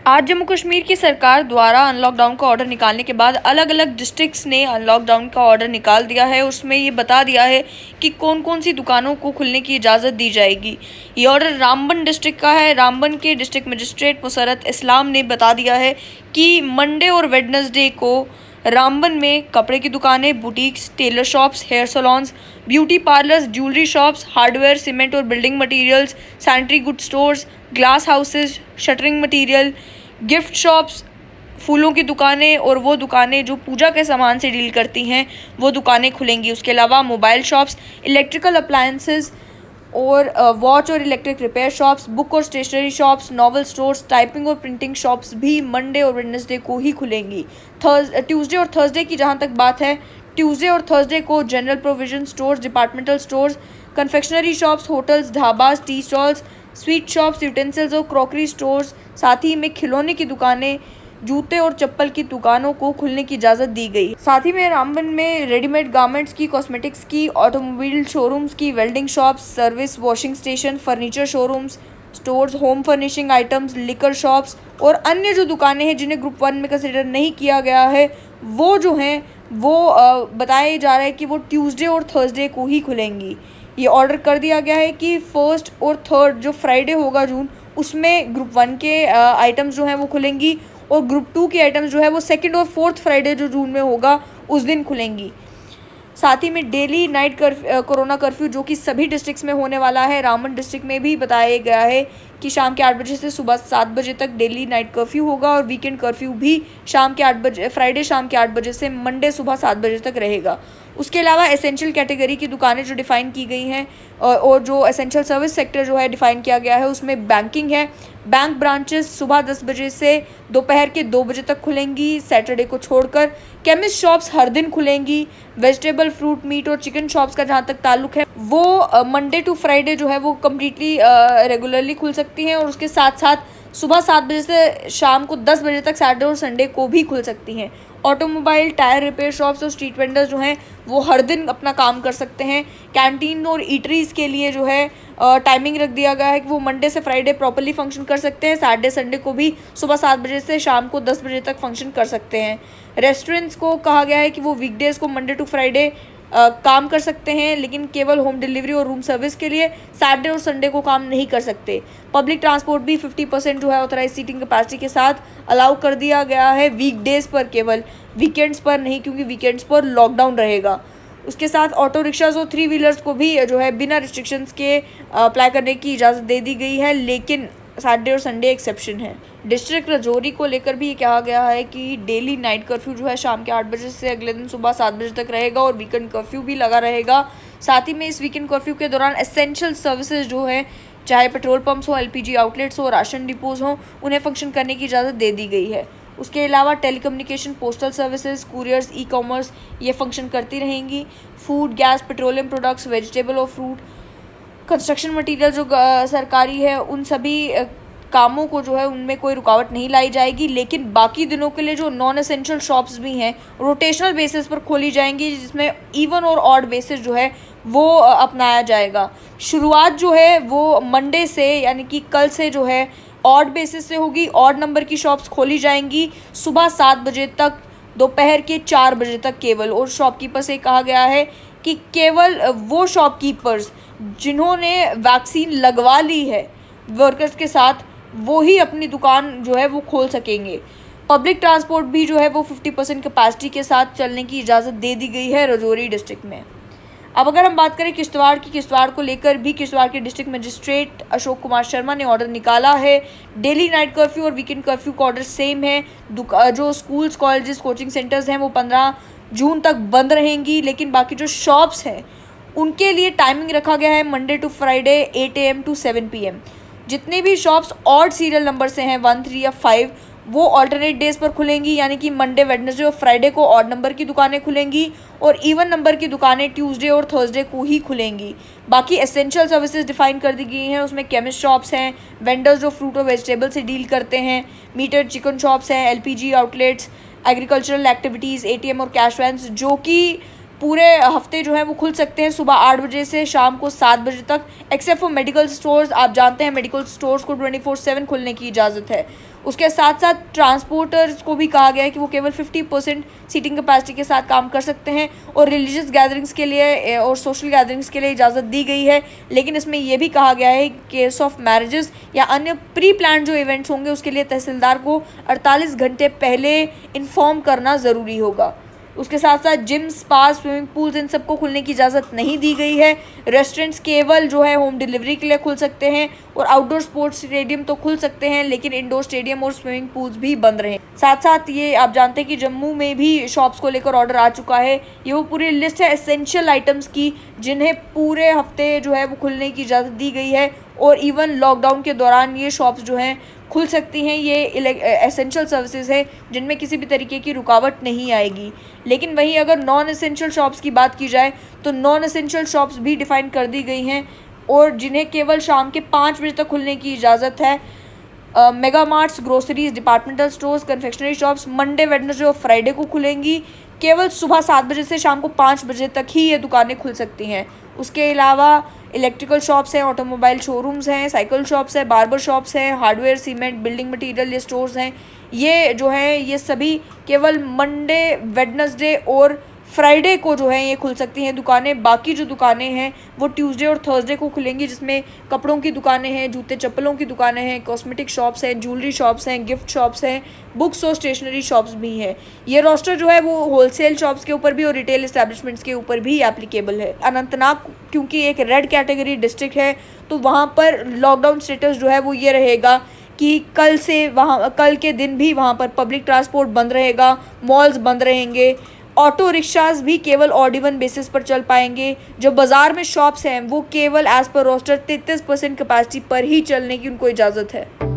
आज जम्मू कश्मीर की सरकार द्वारा अनलॉकडाउन का ऑर्डर निकालने के बाद अलग अलग डिस्ट्रिक्ट्स ने अनलॉकडाउन का ऑर्डर निकाल दिया है। उसमें ये बता दिया है कि कौन कौन सी दुकानों को खुलने की इजाज़त दी जाएगी। ये ऑर्डर रामबन डिस्ट्रिक्ट का है। रामबन के डिस्ट्रिक्ट मजिस्ट्रेट मुसरत इस्लाम ने बता दिया है कि मंडे और वेडनेसडे को रामबन में कपड़े की दुकानें, boutiques, tailor shops, hair salons, beauty parlours, jewellery shops, hardware, cement और building materials, sanitary good stores, glass houses, shuttering material, gift shops, फूलों की दुकानें और वो दुकानें जो पूजा के सामान से डील करती हैं वो दुकानें खुलेंगी। उसके अलावा मोबाइल शॉप्स, इलेक्ट्रिकल अप्लायंसेस और वॉच और इलेक्ट्रिक रिपेयर शॉप्स, बुक और stationery shops, novel stores, typing और प्रिंटिंग शॉप्स भी मंडे और वेडनेसडे को ही खुलेंगी। ट्यूसडे और थर्सडे की जहां तक बात है, ट्यूसडे और थर्सडे को general provision stores, departmental stores, confectionery shops, hotels, dhabas, tea stalls, sweet shops, utensils और क्रॉकरी स्टोर्स, साथ ही में खिलौने की दुकानें, जूते और चप्पल की दुकानों को खुलने की इजाज़त दी गई। साथ ही में रामबन में रेडीमेड गारमेंट्स की, कॉस्मेटिक्स की, ऑटोमोबाइल शोरूम्स की, welding shops, service, washing station, furniture showrooms, stores, home furnishing items, liquor shops और अन्य जो दुकानें हैं जिन्हें ग्रुप 1 में कंसिडर नहीं किया गया है वो जो हैं वो बताया जा रहा है कि वो ट्यूसडे और थर्सडे को ही खुलेंगी। ये ऑर्डर कर दिया गया है कि 1 और 3 जो फ्राइडे होगा जून, उसमें ग्रुप 1 के आइटम्स जो हैं वो खुलेंगी और ग्रुप 2 की आइटम्स जो है वो 2 और 4 फ्राइडे जो जून में होगा उस दिन खुलेंगी। साथ ही में डेली नाइट कोरोना कर्फ्यू जो कि सभी डिस्ट्रिक्ट्स में होने वाला है। रामबन डिस्ट्रिक्ट में भी बताया गया है कि शाम के 8 बजे से सुबह 7 बजे तक डेली नाइट कर्फ्यू होगा और वीकेंड कर्फ्यू भी शाम के 8 बजे, फ्राइडे शाम के 8 बजे से मंडे सुबह 7 बजे तक रहेगा। उसके अलावा एसेंशियल कैटेगरी की दुकानें जो डिफ़ाइन की गई हैं और जो एसेंशियल सर्विस सेक्टर जो है डिफ़ाइन किया गया है उसमें बैंकिंग है। बैंक ब्रांचेस सुबह 10 बजे से दोपहर के 2 बजे तक खुलेंगी सैटरडे को छोड़कर। केमिस्ट शॉप्स हर दिन खुलेंगी। वेजिटेबल, फ्रूट, मीट और चिकन शॉप्स का जहाँ तक ताल्लुक है वो मंडे टू फ्राइडे जो है वो कम्प्लीटली रेगुलरली खुल सकती हैं और उसके साथ साथ सुबह 7 बजे से शाम को 10 बजे तक सैटरडे और संडे को भी खुल सकती हैं। ऑटोमोबाइल, टायर रिपेयर शॉप्स और स्ट्रीट वेंडर्स जो हैं वो हर दिन अपना काम कर सकते हैं। कैंटीन और ईटरीज़ के लिए जो है टाइमिंग रख दिया गया है कि वो मंडे से फ्राइडे प्रॉपर्ली फंक्शन कर सकते हैं। सैटरडे संडे को भी सुबह 7 बजे से शाम को 10 बजे तक फंक्शन कर सकते हैं। रेस्टोरेंट्स को कहा गया है कि वो वीकडेज़ को मंडे टू फ्राइडे काम कर सकते हैं लेकिन केवल होम डिलीवरी और रूम सर्विस के लिए सैटरडे और संडे को काम नहीं कर सकते। पब्लिक ट्रांसपोर्ट भी 50% जो है ऑथराइज सीटिंग कैपेसिटी के साथ अलाउ कर दिया गया है वीकडेज़ पर, केवल वीकेंड्स पर नहीं, क्योंकि वीकेंड्स पर लॉकडाउन रहेगा। उसके साथ ऑटो रिक्शाज और 3 व्हीलर्स को भी जो है बिना रिस्ट्रिक्शंस के अप्लाई करने की इजाज़त दे दी गई है, लेकिन सैटरडे और संडे एक्सेप्शन है। डिस्ट्रिक्ट राजौरी को लेकर भी ये कहा गया है कि डेली नाइट कर्फ्यू जो है शाम के 8 बजे से अगले दिन सुबह 7 बजे तक रहेगा और वीकेंड कर्फ्यू भी लगा रहेगा। साथ ही में इस वीकेंड कर्फ्यू के दौरान एसेंशियल सर्विसेज जो है, चाहे पेट्रोल पंप्स हो, LPG आउटलेट्स हो, राशन डिपोज हो, उन्हें फंक्शन करने की इजाज़त दे दी गई है। उसके अलावा telecommunication, postal services, couriers, e-commerce ये फंक्शन करती रहेंगी। Food, gas, petroleum products, vegetable और फ्रूट, कंस्ट्रक्शन मटेरियल जो सरकारी है उन सभी कामों को जो है उनमें कोई रुकावट नहीं लाई जाएगी। लेकिन बाकी दिनों के लिए जो नॉन एसेंशियल शॉप्स भी हैं रोटेशनल बेसिस पर खोली जाएंगी, जिसमें इवन और ऑड बेसिस जो है वो अपनाया जाएगा। शुरुआत जो है वो मंडे से यानी कि कल से जो है ऑड बेसिस से होगी। ऑड नंबर की शॉप्स खोली जाएंगी सुबह 7 बजे तक, दोपहर के 4 बजे तक केवल। और शॉपकीपर से कहा गया है कि केवल वो शॉपकीपर्स जिन्होंने वैक्सीन लगवा ली है वर्कर्स के साथ वो ही अपनी दुकान जो है वो खोल सकेंगे। पब्लिक ट्रांसपोर्ट भी जो है वो 50% कैपेसिटी के साथ चलने की इजाज़त दे दी गई है राजौरी डिस्ट्रिक्ट में। अब अगर हम बात करें किश्तवाड़ की, किश्तवाड़ को लेकर भी किश्तवाड़ के डिस्ट्रिक्ट मजिस्ट्रेट अशोक कुमार शर्मा ने ऑर्डर निकाला है। डेली नाइट कर्फ्यू और वीकेंड कर्फ्यू का ऑर्डर सेम है। जो स्कूल्स, कॉलेजेस, कोचिंग सेंटर्स हैं वो 15 जून तक बंद रहेंगी, लेकिन बाकी जो शॉप्स हैं उनके लिए टाइमिंग रखा गया है Monday to Friday 8 AM to 7 PM। जितने भी शॉप्स ऑड सीरियल नंबर से हैं 1, 3 या 5 वो ऑल्टरनेट डेज पर खुलेंगी, यानी कि मंडे, वेडनेसडे और फ्राइडे को ऑड नंबर की दुकानें खुलेंगी और इवन नंबर की दुकानें ट्यूसडे और थर्सडे को ही खुलेंगी। बाकी एसेंशियल सर्विसेज डिफाइन कर दी गई हैं, उसमें केमिस्ट शॉप्स हैं, वेंडर्स जो फ्रूट और वेजिटेबल से डील करते हैं, मीटर चिकन शॉप्स हैं, LPG outlets, agricultural activities, ATM और कैश वैन्स जो कि पूरे हफ्ते जो है वो खुल सकते हैं सुबह 8 बजे से शाम को 7 बजे तक, एक्सेप्ट फॉर मेडिकल स्टोर्स। आप जानते हैं मेडिकल स्टोर्स को 24/7 खुलने की इजाज़त है। उसके साथ साथ ट्रांसपोर्टर्स को भी कहा गया है कि वो केवल 50% सीटिंग कैपेसिटी के साथ काम कर सकते हैं, और रिलीजियस गैदरिंग्स के लिए और सोशल गैदरिंग्स के लिए इजाज़त दी गई है। लेकिन इसमें यह भी कहा गया है केस ऑफ मैरिजेस या अन्य प्री प्लान जो इवेंट्स होंगे उसके लिए तहसीलदार को 48 घंटे पहले इन्फॉर्म करना ज़रूरी होगा। उसके साथ साथ जिम, स्पा, स्विमिंग पूल्स इन सबको खुलने की इजाज़त नहीं दी गई है। रेस्टोरेंट्स केवल जो है होम डिलीवरी के लिए खुल सकते हैं, और आउटडोर स्पोर्ट्स स्टेडियम तो खुल सकते हैं लेकिन इंडोर स्टेडियम और स्विमिंग पूल्स भी बंद रहे। साथ साथ ये आप जानते हैं कि जम्मू में भी शॉप्स को लेकर ऑर्डर आ चुका है। ये वो पूरी लिस्ट है एसेंशियल आइटम्स की जिन्हें पूरे हफ्ते जो है वो खुलने की इजाज़त दी गई है, और इवन लॉकडाउन के दौरान ये शॉप्स जो हैं खुल सकती हैं। ये एसेंशियल सर्विसेज है जिनमें किसी भी तरीके की रुकावट नहीं आएगी। लेकिन वहीं अगर नॉन एसेंशियल शॉप्स की बात की जाए तो नॉन एसेंशियल शॉप्स भी डिफ़ाइन कर दी गई हैं, और जिन्हें केवल शाम के 5 बजे तक खुलने की इजाज़त है। Mega marts, groceries, departmental stores, confectionery shops Monday, Wednesday और फ्राइडे को खुलेंगी। केवल सुबह 7 बजे से शाम को 5 बजे तक ही ये दुकानें खुल सकती हैं। उसके अलावा इलेक्ट्रिकल शॉप्स हैं, ऑटोमोबाइल शोरूम्स हैं, साइकिल शॉप्स हैं, बार्बर शॉप्स हैं, हार्डवेयर, सीमेंट, बिल्डिंग मटेरियल, ये स्टोर्स हैं। ये जो हैं ये सभी केवल मंडे, वेडनेसडे और फ्राइडे को जो है ये खुल सकती हैं दुकानें। बाकी जो दुकानें हैं वो ट्यूसडे और थर्सडे को खुलेंगी, जिसमें कपड़ों की दुकानें हैं, जूते चप्पलों की दुकानें हैं, कॉस्मेटिक शॉप्स हैं, ज्वेलरी शॉप्स हैं, गिफ्ट शॉप्स हैं, बुक्स और स्टेशनरी शॉप्स भी हैं। ये रोस्टर जो है वो होलसेल शॉप्स के ऊपर भी और रिटेल एस्टैब्लिशमेंट्स के ऊपर भी एप्लीकेबल है। अनंतनाग क्योंकि एक रेड कैटेगरी डिस्ट्रिक्ट है तो वहाँ पर लॉकडाउन स्टेटस जो है वो ये रहेगा कि कल के दिन भी वहाँ पर पब्लिक ट्रांसपोर्ट बंद रहेगा, मॉल्स बंद रहेंगे, ऑटो रिक्शाज भी केवल ऑड इवन बेसिस पर चल पाएंगे। जो बाज़ार में शॉप्स हैं वो केवल एज़ पर रोस्टर 33% कैपेसिटी पर ही चलने की उनको इजाज़त है।